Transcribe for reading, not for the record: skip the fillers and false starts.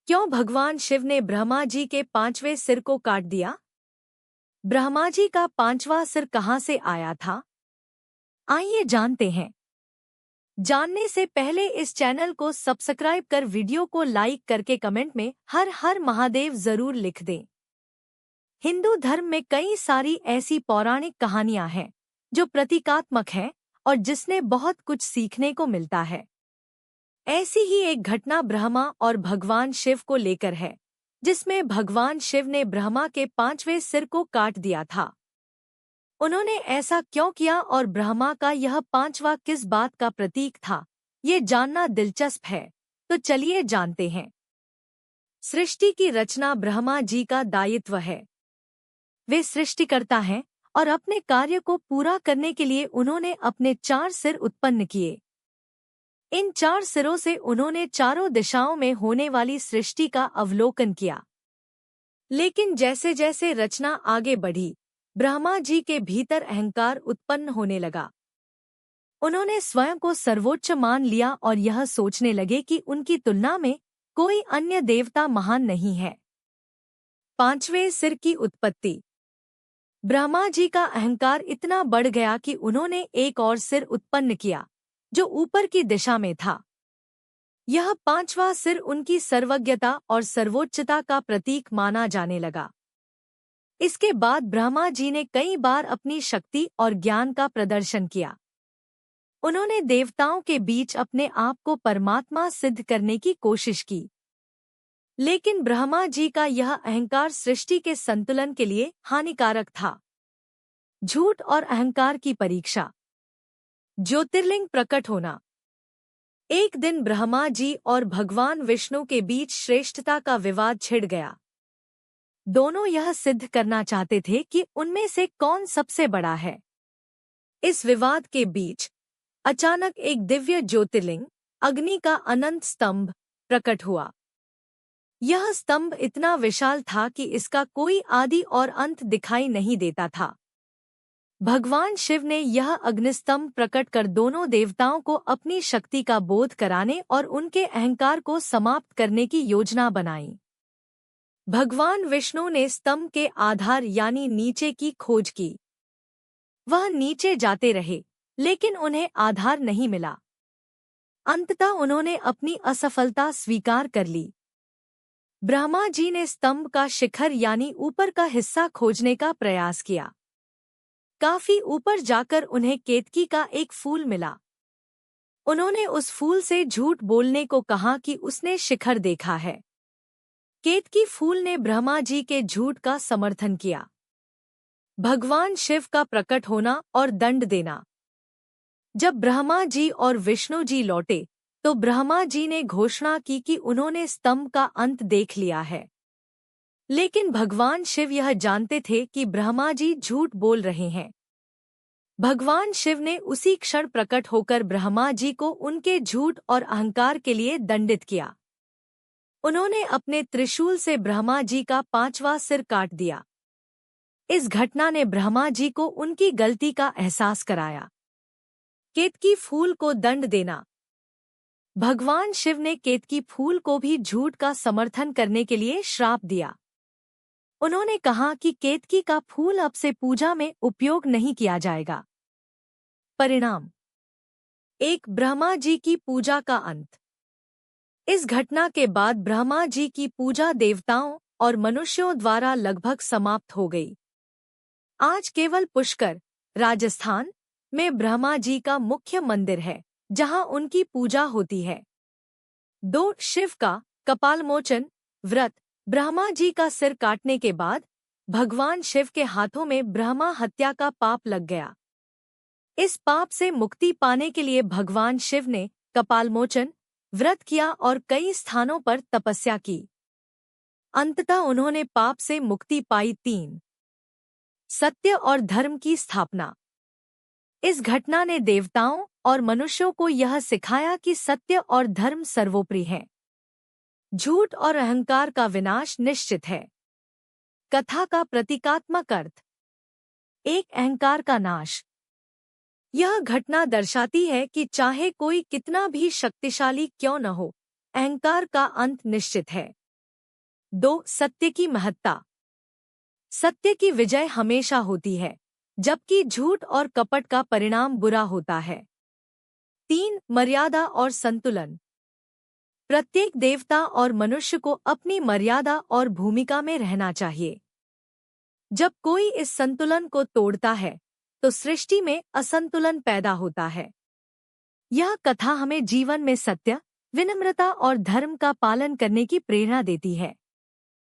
क्यों भगवान शिव ने ब्रह्मा जी के 5वें सिर को काट दिया? ब्रह्मा जी का 5वां सिर कहाँ से आया था? आइए जानते हैं। जानने से पहले इस चैनल को सब्सक्राइब कर वीडियो को लाइक करके कमेंट में हर हर महादेव जरूर लिख दें। हिंदू धर्म में कई सारी ऐसी पौराणिक कहानियां हैं जो प्रतीकात्मक हैं और जिसने बहुत कुछ सीखने को मिलता है। ऐसी ही एक घटना ब्रह्मा और भगवान शिव को लेकर है, जिसमें भगवान शिव ने ब्रह्मा के 5वें सिर को काट दिया था। उन्होंने ऐसा क्यों किया और ब्रह्मा का यह 5वां किस बात का प्रतीक था, ये जानना दिलचस्प है, तो चलिए जानते हैं। सृष्टि की रचना ब्रह्मा जी का दायित्व है। वे सृष्टिकर्ता हैं और अपने कार्य को पूरा करने के लिए उन्होंने अपने 4 सिर उत्पन्न किए। इन 4 सिरों से उन्होंने चारों दिशाओं में होने वाली सृष्टि का अवलोकन किया। लेकिन जैसे जैसे रचना आगे बढ़ी, ब्रह्मा जी के भीतर अहंकार उत्पन्न होने लगा। उन्होंने स्वयं को सर्वोच्च मान लिया और यह सोचने लगे कि उनकी तुलना में कोई अन्य देवता महान नहीं है। 5वें सिर की उत्पत्ति। ब्रह्मा जी का अहंकार इतना बढ़ गया कि उन्होंने एक और सिर उत्पन्न किया, जो ऊपर की दिशा में था। यह 5वां सिर उनकी सर्वज्ञता और सर्वोच्चता का प्रतीक माना जाने लगा। इसके बाद ब्रह्मा जी ने कई बार अपनी शक्ति और ज्ञान का प्रदर्शन किया। उन्होंने देवताओं के बीच अपने आप को परमात्मा सिद्ध करने की कोशिश की। लेकिन ब्रह्मा जी का यह अहंकार सृष्टि के संतुलन के लिए हानिकारक था। झूठ और अहंकार की परीक्षा। ज्योतिर्लिंग प्रकट होना। एक दिन ब्रह्मा जी और भगवान विष्णु के बीच श्रेष्ठता का विवाद छिड़ गया। दोनों यह सिद्ध करना चाहते थे कि उनमें से कौन सबसे बड़ा है। इस विवाद के बीच अचानक एक दिव्य ज्योतिर्लिंग, अग्नि का अनंत स्तंभ, प्रकट हुआ। यह स्तंभ इतना विशाल था कि इसका कोई आदि और अंत दिखाई नहीं देता था। भगवान शिव ने यह अग्निस्तंभ प्रकट कर दोनों देवताओं को अपनी शक्ति का बोध कराने और उनके अहंकार को समाप्त करने की योजना बनाई। भगवान विष्णु ने स्तंभ के आधार यानी नीचे की खोज की। वह नीचे जाते रहे, लेकिन उन्हें आधार नहीं मिला। अंततः उन्होंने अपनी असफलता स्वीकार कर ली। ब्रह्मा जी ने स्तंभ का शिखर यानी ऊपर का हिस्सा खोजने का प्रयास किया। काफी ऊपर जाकर उन्हें केतकी का एक फूल मिला। उन्होंने उस फूल से झूठ बोलने को कहा कि उसने शिखर देखा है। केतकी फूल ने ब्रह्मा जी के झूठ का समर्थन किया। भगवान शिव का प्रकट होना और दंड देना। जब ब्रह्मा जी और विष्णु जी लौटे, तो ब्रह्मा जी ने घोषणा की कि उन्होंने स्तंभ का अंत देख लिया है। लेकिन भगवान शिव यह जानते थे कि ब्रह्मा जी झूठ बोल रहे हैं। भगवान शिव ने उसी क्षण प्रकट होकर ब्रह्मा जी को उनके झूठ और अहंकार के लिए दंडित किया। उन्होंने अपने त्रिशूल से ब्रह्मा जी का 5वां सिर काट दिया। इस घटना ने ब्रह्मा जी को उनकी गलती का एहसास कराया। केतकी फूल को दंड देना। भगवान शिव ने केतकी फूल को भी झूठ का समर्थन करने के लिए श्राप दिया। उन्होंने कहा कि केतकी का फूल अब से पूजा में उपयोग नहीं किया जाएगा। परिणाम। एक, ब्रह्मा जी की पूजा का अंत। इस घटना के बाद ब्रह्मा जी की पूजा देवताओं और मनुष्यों द्वारा लगभग समाप्त हो गई। आज केवल पुष्कर, राजस्थान में ब्रह्मा जी का मुख्य मंदिर है, जहां उनकी पूजा होती है। 2, शिव का कपालमोचन व्रत। ब्रह्मा जी का सिर काटने के बाद भगवान शिव के हाथों में ब्रह्मा हत्या का पाप लग गया। इस पाप से मुक्ति पाने के लिए भगवान शिव ने कपालमोचन व्रत किया और कई स्थानों पर तपस्या की। अंततः उन्होंने पाप से मुक्ति पाई। 3, सत्य और धर्म की स्थापना। इस घटना ने देवताओं और मनुष्यों को यह सिखाया कि सत्य और धर्म सर्वोपरि है। झूठ और अहंकार का विनाश निश्चित है। कथा का प्रतीकात्मक अर्थ। 1, अहंकार का नाश। यह घटना दर्शाती है कि चाहे कोई कितना भी शक्तिशाली क्यों न हो, अहंकार का अंत निश्चित है। 2. सत्य की महत्ता। सत्य की विजय हमेशा होती है, जबकि झूठ और कपट का परिणाम बुरा होता है। 3. मर्यादा और संतुलन। प्रत्येक देवता और मनुष्य को अपनी मर्यादा और भूमिका में रहना चाहिए। जब कोई इस संतुलन को तोड़ता है, तो सृष्टि में असंतुलन पैदा होता है। यह कथा हमें जीवन में सत्य, विनम्रता और धर्म का पालन करने की प्रेरणा देती है।